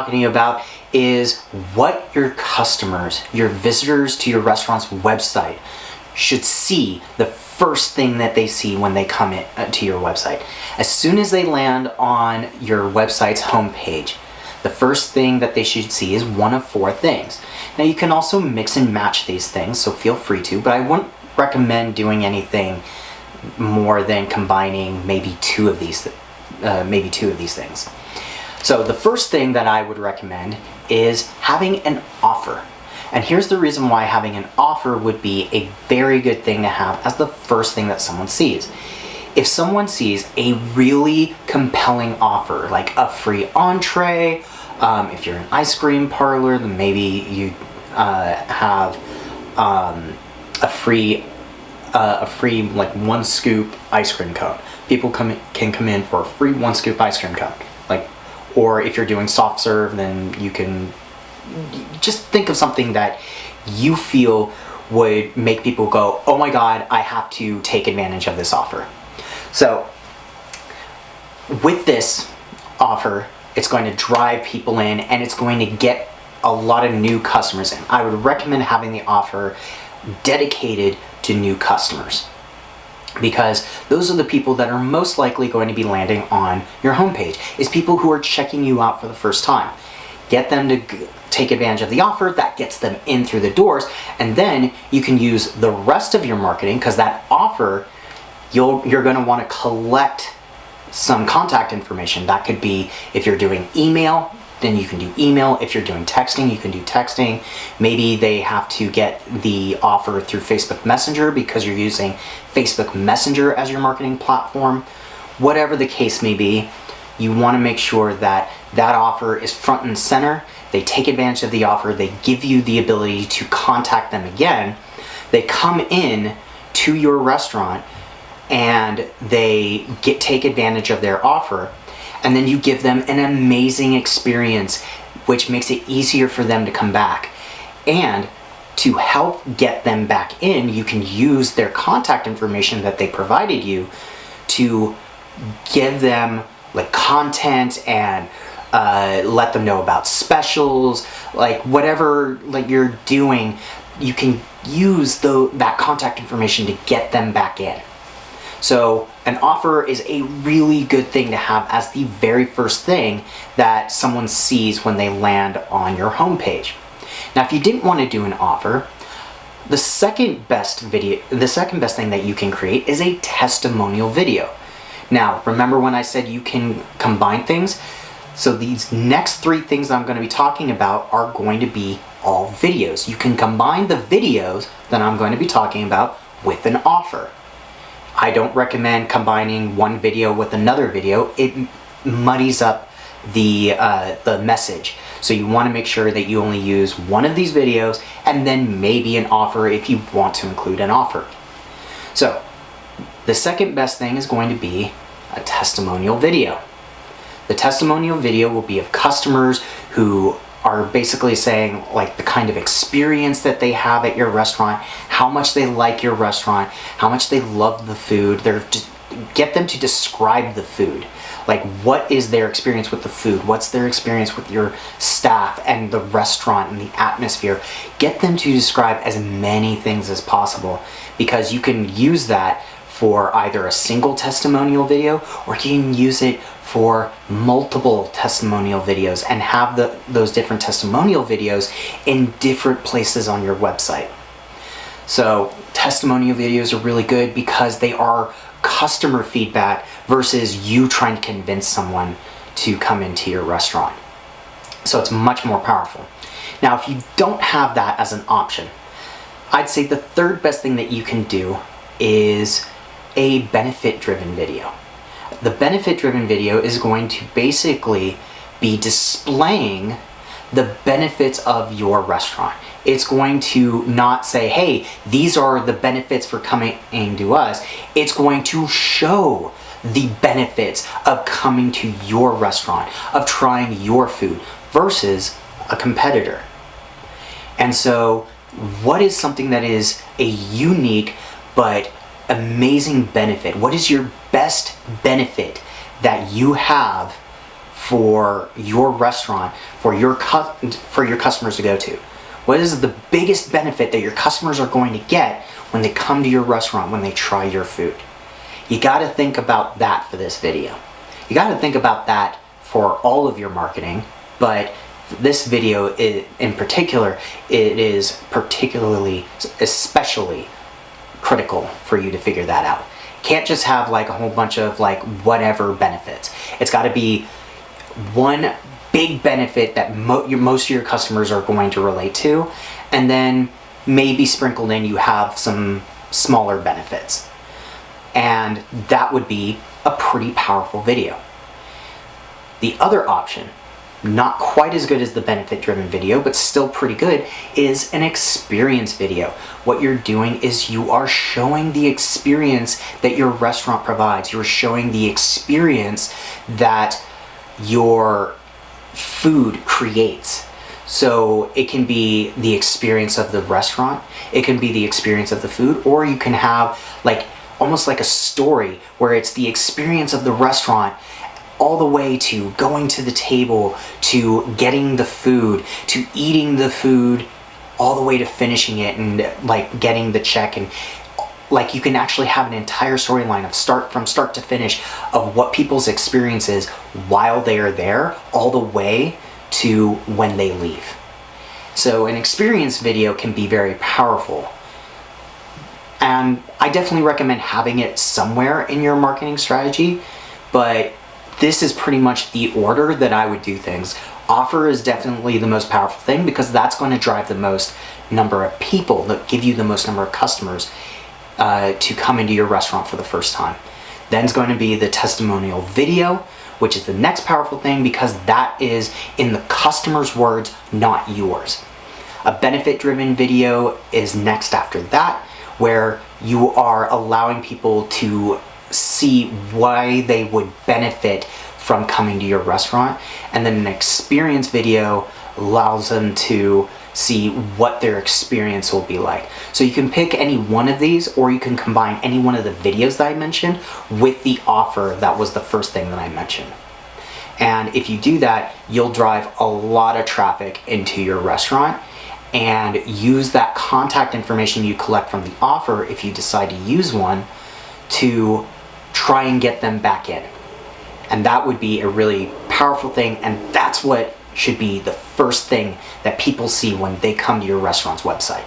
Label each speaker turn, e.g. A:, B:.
A: talking to you about is what your customers, your visitors to your restaurant's website should see the first thing that they see when they come in to your website. As soon as they land on your website's homepage, the first thing that they should see is one of four things. Now you can also mix and match these things, so feel free to, but I wouldn't recommend doing anything more than combining maybe two of these things. So the first thing that I would recommend is having an offer. And here's the reason why having an offer would be a very good thing to have as the first thing that someone sees. If someone sees a really compelling offer, like a free entree, if you're an ice cream parlor, then maybe you have a free like 1 scoop ice cream cone. People can come in for a free 1 scoop ice cream cone. Or if you're doing soft serve, then you can just think of something that you feel would make people go, oh my God, I have to take advantage of this offer. So with this offer, it's going to drive people in and it's going to get a lot of new customers in. I would recommend having the offer dedicated to new customers, because those are the people that are most likely going to be landing on your homepage, is people who are checking you out for the first time. Get them to take advantage of the offer, that gets them in through the doors, and then you can use the rest of your marketing, because that offer, you're going to want to collect some contact information. That could be, if you're doing email, then you can do email. If you're doing texting, you can do texting. Maybe they have to get the offer through Facebook Messenger because you're using Facebook Messenger as your marketing platform. Whatever the case may be, you want to make sure that that offer is front and center. They take advantage of the offer. They give you the ability to contact them again. They come in to your restaurant and they take advantage of their offer. And then you give them an amazing experience, which makes it easier for them to come back. And to help get them back in, you can use their contact information that they provided you to give them like content and let them know about specials, like whatever you're doing, you can use that contact information to get them back in. So an offer is a really good thing to have as the very first thing that someone sees when they land on your homepage. Now, if you didn't want to do an offer, the second best thing that you can create is a testimonial video. Now, remember when I said you can combine things? So these next 3 things I'm going to be talking about are going to be all videos. You can combine the videos that I'm going to be talking about with an offer. I don't recommend combining one video with another video. It muddies up the message. So you want to make sure that you only use one of these videos and then maybe an offer if you want to include an offer. So the second best thing is going to be a testimonial video. The testimonial video will be of customers who are basically saying like the kind of experience that they have at your restaurant, how much they like your restaurant, how much they love the food. Get them to describe the food. Like, what is their experience with the food? What's their experience with your staff and the restaurant and the atmosphere? Get them to describe as many things as possible, because you can use that for either a single testimonial video, or you can use it for multiple testimonial videos and have those different testimonial videos in different places on your website. So testimonial videos are really good because they are customer feedback versus you trying to convince someone to come into your restaurant. So it's much more powerful. Now, if you don't have that as an option, I'd say the third best thing that you can do is a benefit-driven video. The benefit-driven video is going to basically be displaying the benefits of your restaurant. It's going to not say, hey, these are the benefits for coming to us. It's going to show the benefits of coming to your restaurant, of trying your food versus a competitor. And so what is something that is a unique but amazing benefit? What is your best benefit that you have for your restaurant, for your customers to go to? What is the biggest benefit that your customers are going to get when they come to your restaurant, when they try your food? You got to think about that for this video. You got to think about that for all of your marketing, but this video in particular, it is especially critical for you to figure that out. Can't just have like a whole bunch of like whatever benefits. It's got to be one big benefit that most of your customers are going to relate to, and then maybe sprinkled in you have some smaller benefits. And that would be a pretty powerful video. The other option, not quite as good as the benefit-driven video, but still pretty good, is an experience video. What you're doing is you are showing the experience that your restaurant provides. You're showing the experience that your food creates. So it can be the experience of the restaurant, it can be the experience of the food, or you can have like almost like a story where it's the experience of the restaurant all the way to going to the table, to getting the food, to eating the food, all the way to finishing it and like getting the check. And like you can actually have an entire storyline of from start to finish of what people's experience is while they are there, all the way to when they leave. So an experience video can be very powerful. And I definitely recommend having it somewhere in your marketing strategy, but this is pretty much the order that I would do things. Offer is definitely the most powerful thing because that's going to drive the most number of people, that give you the most number of customers to come into your restaurant for the first time. Then it's going to be the testimonial video, which is the next powerful thing because that is in the customer's words, not yours. A benefit-driven video is next after that, where you are allowing people to see why they would benefit from coming to your restaurant. And then an experience video allows them to see what their experience will be like. So you can pick any one of these, or you can combine any one of the videos that I mentioned with the offer that was the first thing that I mentioned. And if you do that, you'll drive a lot of traffic into your restaurant and use that contact information you collect from the offer, if you decide to use one, to try and get them back in. And that would be a really powerful thing, and that's what should be the first thing that people see when they come to your restaurant's website.